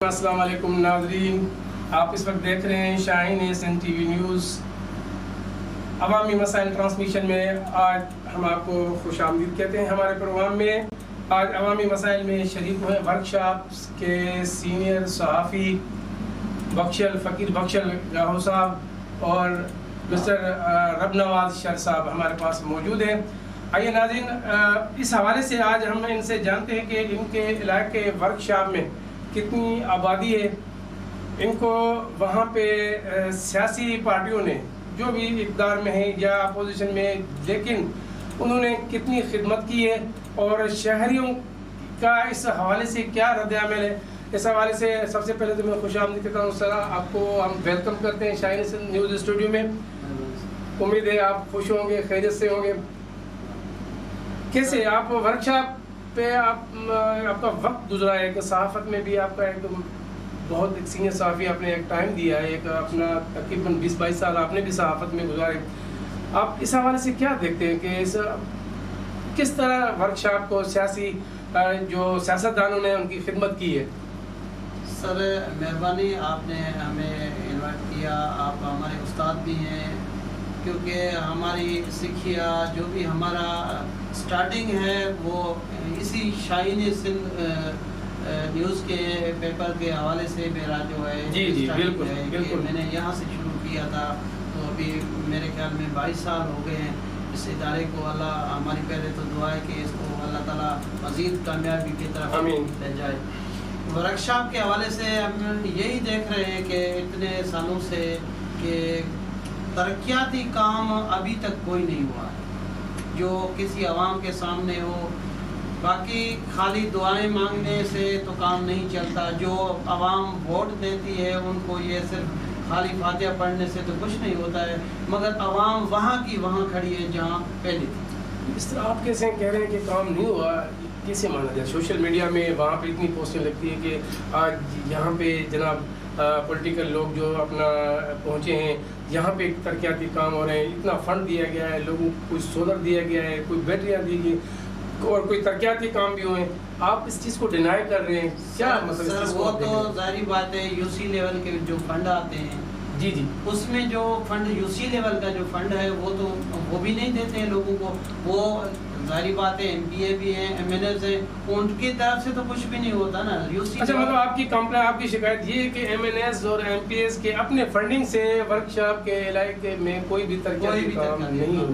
السلام علیکم ناظرین، آپ اس وقت دیکھ رہے ہیں شاہین SN TV نیوز عوامی مسائل ٹرانسمیشن میں۔ آج ہم آپ کو خوش آمدید کہتے ہیں ہمارے پروگرام میں۔ آج عوامی مسائل میں شریک ہوئے ورکشاپ کے سینئر صحافی فقیر بخشل گاہو صاحب اور مسٹر رب نواز شر صاحب ہمارے پاس موجود ہیں۔ آئیے ناظرین، اس حوالے سے آج ہم ان سے جانتے ہیں کہ ان کے علاقے ورکشاپ میں کتنی آبادی ہے، ان کو وہاں پہ سیاسی پارٹیوں نے جو بھی اقتدار میں ہیں یا اپوزیشن میں، لیکن انہوں نے کتنی خدمت کی ہے اور شہریوں کا اس حوالے سے کیا رد عمل ہے۔ اس حوالے سے سب سے پہلے تو میں خوش آمدید کہتا ہوں سر، آپ کو ہم ویلکم کرتے ہیں شاہین SN نیوز اسٹوڈیو میں۔ امید ہے آپ خوش ہوں گے، خیریت سے ہوں گے۔ کیسے آپ ورکشاپ پہ آپ کا وقت گزرا ہے کہ صحافت میں بھی آپ کا ایک بہت ایک سینئر صحافی آپ نے ایک ٹائم دیا ہے، ایک اپنا تقریباً 20-22 سال آپ نے بھی صحافت میں گزارے۔ آپ اس حوالے سے کیا دیکھتے ہیں کہ کس طرح ورکشاپ کو جو سیاستدانوں نے ان کی خدمت کی ہے؟ سر مہربانی، آپ نے ہمیں انوائٹ کیا، آپ ہمارے استاد بھی ہیں، کیونکہ ہماری سکھیا جو بھی ہمارا سٹارٹنگ ہے وہ اسی شاہین SN نیوز کے پیپر کے حوالے سے میرا جو ہے جی بالکل میں نے یہاں سے شروع کیا تھا، تو ابھی میرے خیال میں 22 سال ہو گئے ہیں اس ادارے کو۔ اللہ ہماری پہلے تو دعا ہے کہ اس کو اللہ تعالیٰ مزید کامیابی کی طرف لے جائے۔ ورکشاپ کے حوالے سے ہم یہی دیکھ رہے ہیں کہ اتنے سالوں سے کہ ترقیاتی کام ابھی تک کوئی نہیں ہوا ہے جو کسی عوام کے سامنے ہو۔ باقی خالی دعائیں مانگنے سے تو کام نہیں چلتا، جو عوام ووٹ دیتی ہے ان کو یہ صرف خالی فاتحہ پڑھنے سے تو کچھ نہیں ہوتا ہے، مگر عوام وہاں کی وہاں کھڑی ہے جہاں پہلے تھی۔ اس طرح آپ کیسے کہہ رہے ہیں کہ کام نہیں ہوا، کیسے مانا جائے؟ سوشل میڈیا میں وہاں پہ اتنی پوسٹیں لگتی ہیں کہ آج یہاں پہ جناب پولیٹیکل لوگ جو اپنا پہنچے ہیں، یہاں پہ ترقیاتی کام ہو رہے ہیں، اتنا فنڈ دیا گیا ہے، لوگوں کو کوئی سولر دیا گیا ہے، کوئی بیٹریاں دی گئی اور کوئی ترقیاتی کام بھی ہوئے ہیں، آپ اس چیز کو ڈینائی کر رہے ہیں، کیا مطلب؟ سر وہ تو ظاہری بات ہے، UC لیول کے جو فنڈ آتے ہیں جی اس میں جو فنڈ UC لیول کا جو فنڈ ہے وہ بھی نہیں دیتے ہیں لوگوں کو۔ وہ ظاہری بات ہے MPA بھی ہیں، MNS ہیں، ان کی طرف سے تو کچھ بھی نہیں ہوتا نا۔ اچھا، مطلب آپ کی کمپلین، آپ کی شکایت یہ ہے کہ MNS اور MPS کے اپنے فنڈنگ سے ورکشاپ کے علاقے میں کوئی بھی ترقیاتی کام نہیں ہو،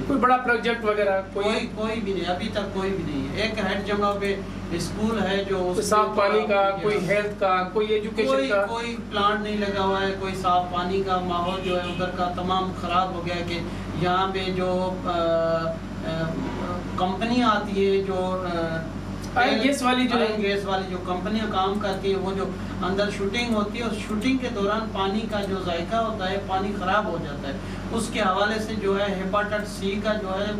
کوئی بڑا پروجیکٹ وغیرہ کوئی بھی نہیں، ابھی تک کوئی بھی نہیں ہے۔ ایک ہیڈ جگہ پہ اسکول ہے جو صاف پانی کا، کوئی ہیلتھ کا، کوئی ایجوکیشن کا، کوئی پلانٹ نہیں لگا ہوا ہے، کوئی صاف پانی کا ماحول جو ہے ادھر کا تمام خراب ہو گیا ہے کہ یہاں پہ جو کمپنیاں آتی ہے، جو گیس والی جو کمپنیاں کام کرتی ہے، وہ جو اندر شوٹنگ ہوتی ہے، اس شوٹنگ کے دوران پانی کا جو ذائقہ ہوتا ہے، پانی خراب ہو جاتا ہے۔ اس کے حوالے سے جو ہے ہیپاٹائٹس C کا جو ہے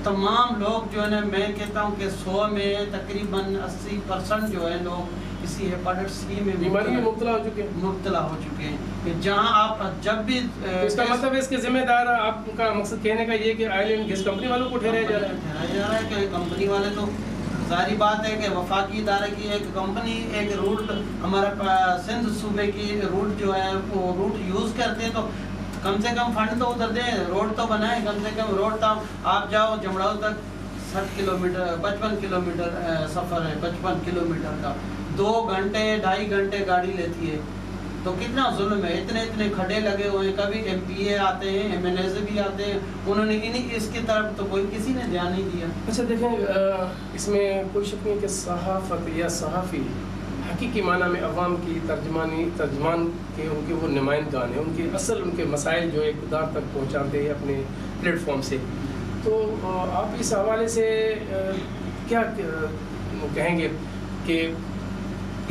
تمام لوگ جو ہے نا، میں کہتا ہوں کہ 100 میں تقریباً 80% جو ہے لوگ کسی ہیپاٹائٹس C میں بیماری میں مبتلا ہو چکے ہیں کہ جہاں آپ جب بھی اس کا مطلب اس کے ذمہ دار، آپ کا مقصد کہنے کا یہ کہ آئل اینڈ گیس کمپنی والوں کو ٹھہرایا جا رہا ہے کہ کمپنی والے تو ظاہری بات ہے کہ وفاقی ادارے کی ایک کمپنی ایک روٹ ہمارا سندھ صوبے کی روٹ جو ہے وہ روٹ یوز کرتے ہیں، تو کم سے کم فنڈ تو ادھر دیں، روڈ تو بنائیں، کم سے کم روڈ تھا۔ آپ جاؤ جمڑاؤ تک 60 کلومیٹر 55 کلومیٹر سفر ہے، 55 کلومیٹر کا 2 گھنٹے 2.5 گھنٹے گاڑی لیتی ہے، تو کتنا ظلم ہے۔ اتنے کھڈے لگے ہوئے ہیں، کبھی MPA آتے ہیں، MNS بھی آتے ہیں، انہوں نے اس کی طرف تو کسی نے دھیان نہیں دیا۔ اچھا دیکھیں، اس میں کوئی شک نہیں کہ صحافت یا صحافی حقیقی معنی میں عوام کی ترجمان کے ان کے وہ نمائندگان ہیں، ان کے مسائل جو اقتدار تک پہنچاتے ہیں اپنے پلیٹ فارم سے۔ تو آپ اس حوالے سے کیا کہیں گے کہ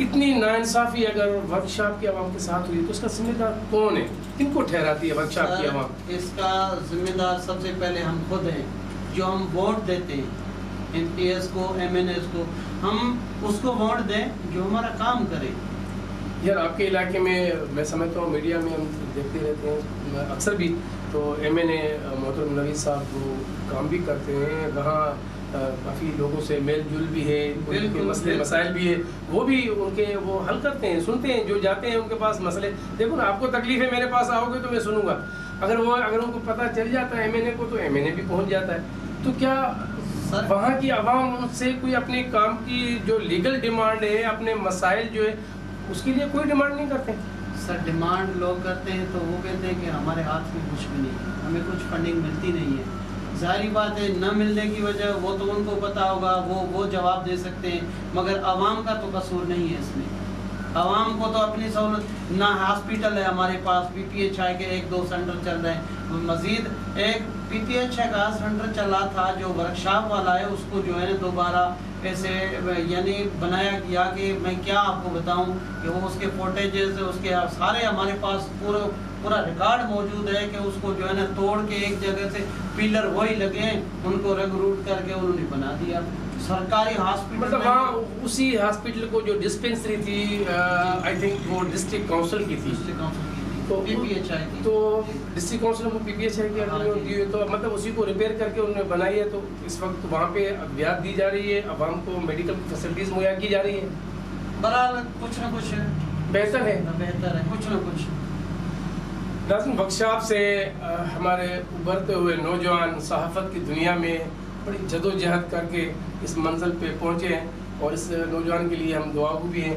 اتنی ناانصافی اگر ورکشاپ کی عوام کے ساتھ ہوئی تو اس کا ذمہ دار کون ہے؟ کن کو ٹھہراتی ہے ورکشاپ کی عوام؟ اس کا ذمہ دار سب سے پہلے ہم خود ہیں، جو ہم ووٹ دیتے ہیں MPS کو، MNS کو، ہم اس کو ووٹ دیں جو ہمارا کام کرے۔ یار آپ کے علاقے میں سمجھتا ہوں میڈیا میں ہم دیکھتے رہتے ہیں اکثر بھی، تو MNA محترم نوید صاحب وہ کام بھی کرتے ہیں، وہاں کافی لوگوں سے میل جل بھی ہے، ان کے مسئلے مسائل بھی ہے، وہ بھی ان کے وہ حل کرتے ہیں، سنتے ہیں، جو جاتے ہیں ان کے پاس مسئلے. دیکھو نا، آپ کو تکلیف ہے، میرے پاس آؤ گے تو میں سنوں گا. اگر ان کو پتہ چل جاتا ہے MNA کو، تو MNA بھی پہنچ جاتا ہے. تو کیا وہاں کی عوام ان سے کوئی اپنے کام کی جو لیگل ڈیمانڈ ہے، اپنے مسائل جو ہے، اس کے لیے کوئی ڈیمانڈ نہیں کرتے؟ سر ڈیمانڈ لوگ کرتے ہیں تو وہ کہتے ہیں کہ ہمارے ہاتھ میں کچھ بھی نہیں ہے، ہمیں کچھ فنڈنگ ملتی نہیں ہے. ظاہری بات ہے، نہ ملنے کی وجہ وہ تو ان کو پتہ ہوگا، وہ جواب دے سکتے ہیں، مگر عوام کا تو قصور نہیں ہے اس میں. عوام کو تو اپنی سہولت، نہ ہاسپیٹل ہے ہمارے پاس، PPHI کے 1-2 سینٹر چل رہے ہیں. مزید ایک PPHI کا سینٹر چلا تھا جو ورکشاپ والا ہے، اس کو جو ہے نا دوبارہ ایسے یعنی بنایا گیا کہ میں کیا آپ کو بتاؤں کہ وہ اس کے فوٹیجز، اس کے سارے ہمارے پاس پورا ریکارڈ موجود ہے کہ اس کو جو ہے نا توڑ کے ایک جگہ سے پیلر وہی لگے، ان کو رنگ روٹ کر کے انہوں نے بنا دیا. سرکاری ہاسپٹل مطلب وہاں اسی ہاسپٹل کو جو ڈسپینسری تھی، آئی تھنک وہ ڈسٹرکٹ کونسل کی تھی، تو PPHI کی، تو ڈسٹرکٹ کونسل کو PPHI کی، تو مطلب اسی کو ریپیئر کر کے انہوں نے بنائی ہے. تو اس وقت وہاں پہ ادویات دی جا رہی ہے، عوام کو میڈیکل فیسلٹیز مہیا کی جا رہی ہیں. برحال کچھ نہ کچھ بہتر ہے، کچھ نہ کچھ. ناظرین، ورکشاپ سے ہمارے ابھرتے ہوئے نوجوان صحافت کی دنیا میں بڑی جدوجہد کر کے اس منزل پہ پہنچے ہیں، اور اس نوجوان کے لیے ہم دعاگو بھی ہیں.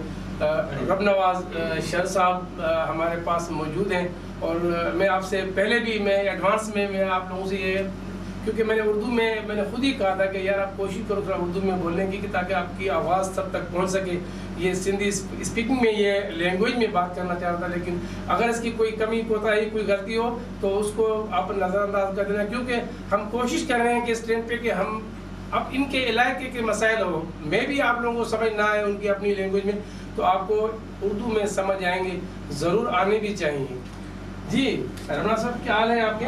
رب نواز شر صاحب ہمارے پاس موجود ہیں، اور میں آپ سے پہلے بھی میں ایڈوانس میں آپ لوگوں سے یہ، کیونکہ میں نے اردو میں نے خود ہی کہا تھا کہ یار آپ کوشش کرو تھوڑا اردو میں بولنے کی، کہ تاکہ آپ کی آواز سب تک پہنچ سکے. یہ سندھی اسپیکنگ میں، یہ لینگویج میں بات کرنا چاہتا تھا، لیکن اگر اس کی کوئی کمی کوتاہی، کوئی غلطی ہو تو اس کو آپ نظر انداز کر دینا، کیونکہ ہم کوشش کر رہے ہیں کہ اس ٹرین پہ کہ ہم اب ان کے علاقے کے مسائل ہو، میں بھی آپ لوگوں کو سمجھ نہ آئے ان کی اپنی لینگویج میں، تو آپ کو اردو میں سمجھ آئیں گے، ضرور آنے بھی چاہیے. جی رمنا صاحب، کیا حال ہے آپ کے؟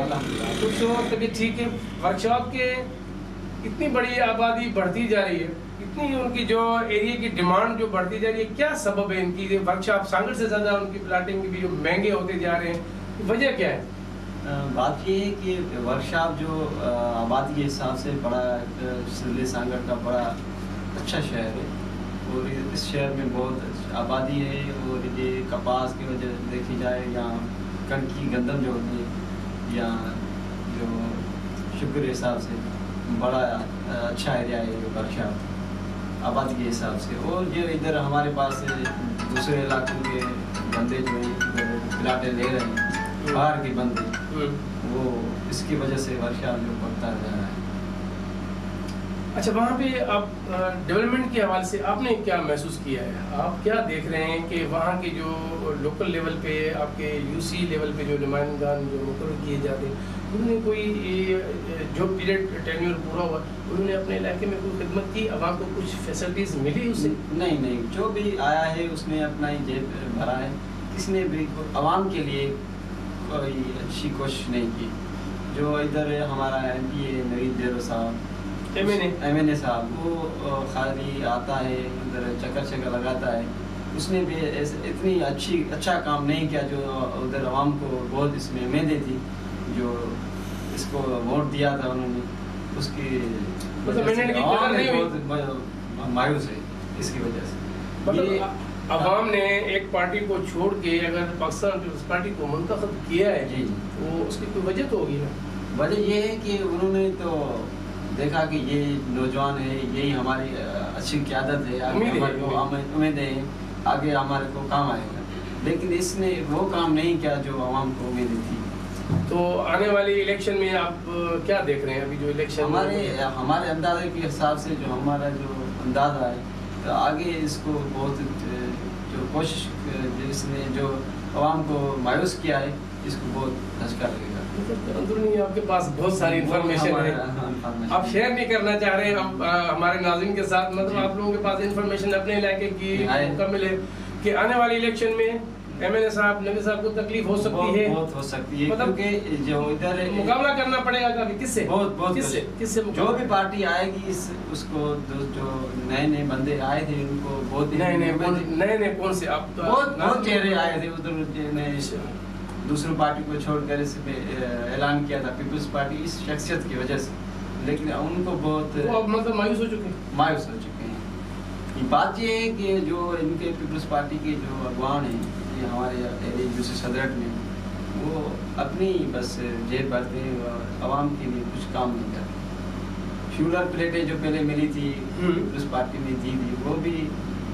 کچھ طبیعت ٹھیک ہے؟ ورکشاپ کے اتنی بڑی آبادی بڑھتی جا رہی ہے، اتنی ان کی جو ایریا کی ڈیمانڈ جو بڑھتی جا رہی ہے، کیا سبب ہے ان کی؟ ورکشاپ سانگڑ سے زیادہ ان کی پلاٹنگ بھی جو مہنگے ہوتے جا رہے ہیں، وجہ کیا ہے؟ بات یہ ہے کہ ورکشاپ جو آبادی کے حساب سے بڑا، ضلع سانگڑ کا بڑا اچھا شہر ہے، اور اس شہر میں بہت آبادی ہے، اور یہ کپاس کی وجہ دیکھی جائے یا کن کی گندم جو ہوتی ہے، یا جو شکر حساب سے بڑا اچھا ایریا ہے یہ ورکشاپ آبادی کے حساب سے. اور جو ادھر ہمارے پاس دوسرے علاقوں کے بندے جو ہیں پلاٹیں لے رہے ہیں، باہر کے بندے، وہ اس کی وجہ سے ورکشاپ جو بڑھتا جا رہا ہے. اچھا، وہاں پہ آپ ڈیولپمنٹ کے حوالے سے آپ نے کیا محسوس کیا ہے؟ آپ کیا دیکھ رہے ہیں کہ وہاں کے جو لوکل لیول پہ، آپ کے UC لیول پہ جو نمائندگان جو مقرر کیے جاتے ہیں، انہوں نے کوئی جو پیریڈ ٹینیور پورا ہوا، انہوں نے اپنے علاقے میں کوئی خدمت کی؟ عوام کو کچھ فیسلٹیز ملی اس سے؟ نہیں، جو بھی آیا ہے اس نے اپنا ہی جیب بھرا ہے، کس نے بھی عوام کے لیے کوئی اچھی کوشش نہیں کی. جو ادھر ہمارا MP ہے نوید دیرو صاحب، MNA صاحب، وہ خالی آتا ہے ادھر چکر لگاتا ہے. اس نے بھی اتنی اچھا کام نہیں کیا جو ادھر عوام کو بہت اس میں امیدیں تھی، جو اس کو ووٹ دیا تھا انہوں نے، اس کی بہت مایوس ہے اس کی وجہ سے. مطلب عوام نے ایک پارٹی کو چھوڑ کے اگر پاکستان پیپلز پارٹی کو منتخب کیا ہے، جی، وہ اس کی کوئی وجہ تو ہوگی نا؟ وجہ یہ ہے کہ انہوں نے تو دیکھا کہ یہ نوجوان ہے، یہی ہماری اچھی قیادت ہے، امید ہے آگے ہمارے کو کام آئے گا. لیکن اس نے وہ کام نہیں کیا جو عوام کو امیدیں تھی. تو آنے والی الیکشن میں آپ کیا دیکھ رہے ہیں؟ ابھی جو الیکشن ہمارے اندازے کے حساب سے جو ہمارا جو اندازہ ہے، تو آگے اس کو بہت جو کوشش جس نے جو عوام کو مایوس کیا ہے، اس کو بہت دھچکا لگے گا. اندرونی آپ کے پاس بہت ساری انفارمیشن ہے، آپ شیئر نہیں کرنا چاہ رہے ہیں ہمارے ناظرین کے ساتھ؟ مطلب آپ لوگوں کے پاس انفارمیشن اپنے علاقے کی مکمل ہے کہ آنے والی الیکشن میں MNA صاحب، نوید صاحب کو تکلیف ہو سکتی ہے، بہت ہو سکتی ہے، مطلب کہ جو ادھر مقابلہ کرنا پڑے گا کبھی کس سے؟ کس سے جو بھی پارٹی آئے گی اس کو، جو نئے بندے آئے تھے ان کو بہت نئے کون سے؟ آپ بہت چہرے آئے تھے ادھر، دوسروں پارٹی کو چھوڑ کر اس پہ اعلان کیا تھا پیپلز پارٹی، اس شخصیت کی وجہ سے لیکن ان کو بہت مطلب مایوس ہو چکے ہیں. یہ بات یہ ہے کہ جو ان کے پیپلز پارٹی کے جو اگوان ہیں یہ ہمارے ایریا یوسی صدرٹ میں وہ اپنی بس جیب بھرتے ہیں اور عوام کے لیے کچھ کام نہیں کرتے. شولر پلیٹیں جو پہلے ملی تھی پیپلز پارٹی نے دی تھی وہ بھی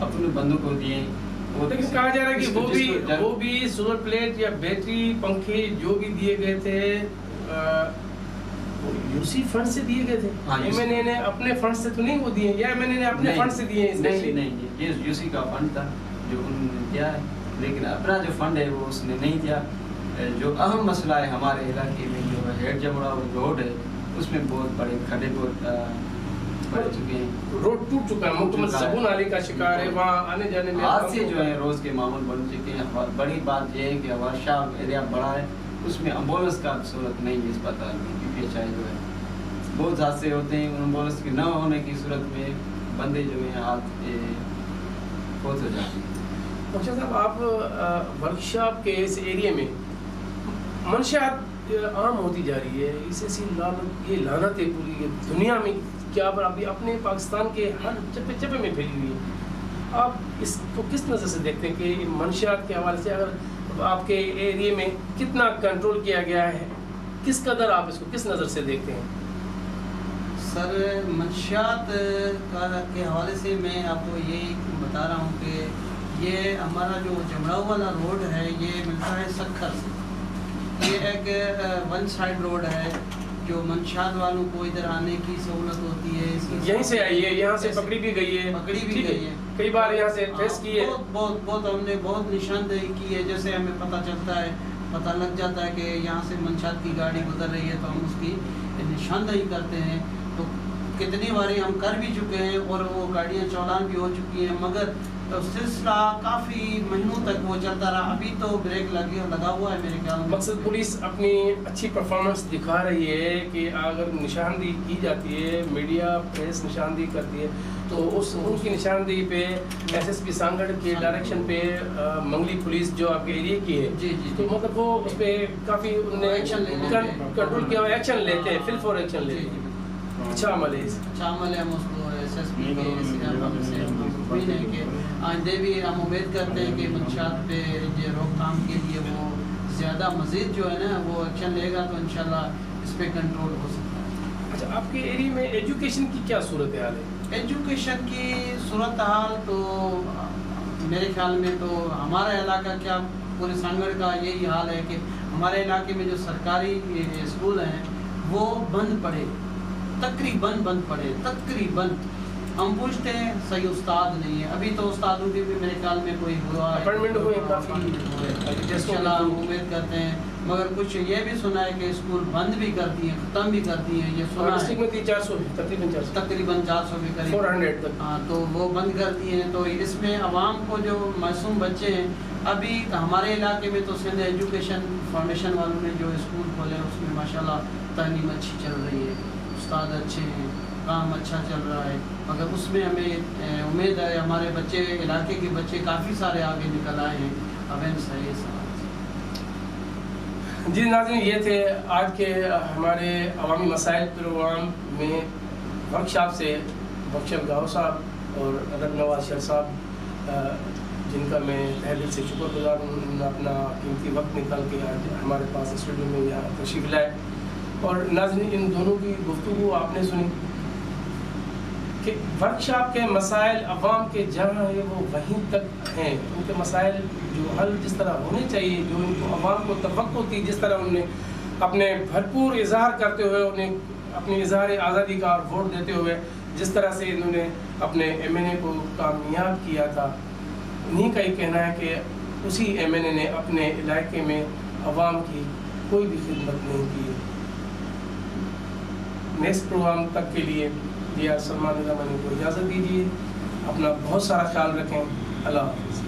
اپنے بندوں کو دیے. لیکن کہا جا رہا ہے کہ وہ بھی سولر پلیٹ یا بیٹری پنکھے جو بھی دیے گئے تھے یوسی فنڈ سے دیے گئے تھے. ایم این اے نے اپنے فنڈ سے تو نہیں وہ دیے, یا ایم این اے نے اپنے فنڈ سے دیے؟ نہیں, یہ یوسی کا فنڈ تھا جو انہوں نے دیا ہے, لیکن اپنا جو فنڈ ہے وہ اس نے نہیں دیا. جو اہم مسئلہ ہے ہمارے علاقے میں جو ہیڈ جمڑا روڈ ہے اس میں بہت بڑے کھڈے بہت بڑھ چکے ہیں. روڈ ٹوٹ چکا ہے, مکمل سبو نالی کا شکار ہے, وہاں آنے جانے میں حادثے جو ہیں روز کے معمول بن چکے ہیں. بڑی بات یہ ہے کہ ورشا ایریا بڑا ہے, اس میں ایمبولینس کا صورت نہیں ہے اسپتال میں. PPHI جو ہے بہت حادثے ہوتے ہیں, ایمبولینس کے نہ ہونے کی صورت میں بندے جو ہیں ہاتھ فوت ہو جاتے ہیں. ڈاکٹر صاحب, آپ ورک شاپ کے اس ایریے میں منشیات عام ہوتی جا رہی ہے, اس ایسی یہ لعنت ہے پوری دنیا میں, کیا پر ابھی اپنے پاکستان کے ہر چپے چپے میں پھیلی ہوئی ہے. آپ اس کو کس نظر سے دیکھتے ہیں کہ منشیات کے حوالے سے اگر آپ کے ایریے میں کتنا کنٹرول کیا گیا ہے, کس قدر آپ اس کو کس نظر سے دیکھتے ہیں؟ سر, منشیات کے حوالے سے میں آپ کو یہی بتا رہا ہوں کہ یہ ہمارا جو جمڑاؤ والا روڈ ہے یہ ملتا ہے سکھر سے. یہ ایک ون سائڈ روڈ ہے جو منشیات والوں کو ادھر آنے کی سہولت ہوتی ہے. یہیں سے آئی ہے, یہاں سے پکڑی بھی گئی ہے, کئی بار یہاں سے ٹیسٹ کی ہے. بہت ہم نے بہت نشاندہی کی ہے. جیسے ہمیں پتہ چلتا ہے, پتہ لگ جاتا ہے کہ یہاں سے منشیات کی گاڑی گزر رہی ہے تو ہم اس کی نشاندہی کرتے ہیں. تو کتنی باری ہم کر بھی چکے ہیں اور وہ گاڑیاں چالان بھی ہو چکی ہیں, مگر سلسلہ کافی مہینوں تک وہ چلتا رہا. ابھی تو بریک لگا ہوا ہے میرے خیال میں. مقصد پولیس اپنی اچھی پرفارمنس دکھا رہی ہے کہ اگر نشاندہی کی جاتی ہے, میڈیا پریس نشاندہی کرتی ہے, تو ان کی نشاندہی پہ SSP سانگڑ کے ڈائریکشن پہ منگلی پولیس جو آپ کے ایریے کی ہے, تو مطلب وہ اس پہ کافی کنٹرول کیا ہوا, ایکشن لیتے ہیں, فل فور ایکشن لیتے ہیں. اچھا عمل ہے, اچھا عمل ہے. ہم اس کو SSP کے امید ہے کہ آئندہ بھی ہم امید کرتے ہیں کہ منشیات پہ روک تھام کے لیے وہ زیادہ مزید جو ہے نا وہ ایکشن لے گا تو انشاءاللہ اس پہ کنٹرول ہو سکتا ہے. اچھا, آپ کے ایریے میں ایجوکیشن کی کیا صورتحال ہے؟ ایجوکیشن کی صورتحال تو میرے خیال میں تو ہمارا علاقہ کیا پورے سانگڑ کا یہی حال ہے کہ ہمارے علاقے میں جو سرکاری اسکول ہیں وہ بند پڑے, تقریباً بند پڑے. ہم پوچھتے ہیں صحیح استاد نہیں ہے. ابھی تو استادوں کی بھی میرے خیال میں کوئی ہوا ہے, اپائنٹمنٹ ہوئے کافی, انشاءاللہ ہم امید کرتے ہیں. مگر کچھ یہ بھی سنا ہے کہ اسکول بند بھی کرتی ہیں, ختم بھی کرتی ہیں. یہ سنا ہے ڈسٹرکٹ میں 400 تقریباً 400 کے قریب 400 تک. ہاں, تو وہ بند کرتی ہیں. تو اس میں عوام کو جو معصوم بچے ہیں, ابھی ہمارے علاقے میں تو سندھ ایجوکیشن فاؤنڈیشن والوں نے جو اسکول کھولے ہیں اس میں ماشاءاللہ تعلیم اچھی چل رہی ہے, استاد اچھے ہیں, کام اچھا چل رہا ہے. مگر اس میں ہمیں امید ہے ہمارے بچے, علاقے کے بچے کافی سارے آگے نکل آئے ہیں. اویئرنیس ہے یہ سب. جی ناظرین, یہ تھے آج کے ہمارے عوامی مسائل پروگرام میں ورک شاپ سے بخشم گاؤ صاحب اور رب نواز شیر صاحب, جن کا میں تہہ دل سے شکر گزار ہوں. انہوں نے اپنا قیمتی وقت نکال کے آج ہمارے پاس اسٹوڈیو میں یہاں تشریف لائے. اور ناظرین, ان دونوں کی گفتگو آپ نے سنی کہ ورک شاپ کے مسائل عوام کے جہاں ہیں وہ وہیں تک ہیں. ان کے مسائل جو حل جس طرح ہونے چاہیے, جو ان کو عوام کو توقع تھی, جس طرح انہوں نے اپنے بھرپور اظہار کرتے ہوئے انہیں اپنی اظہار آزادی کا اور ووٹ دیتے ہوئے جس طرح سے انہوں نے اپنے MNA کو کامیاب کیا تھا, انہیں کا یہ کہنا ہے کہ اسی MNA نے اپنے علاقے میں عوام کی کوئی بھی خدمت نہیں کی. نیکسٹ پروگرام تک کے لیے سلمان نظام کو اجازت دیجیے. اپنا بہت سارا خیال رکھیں. اللہ حافظ.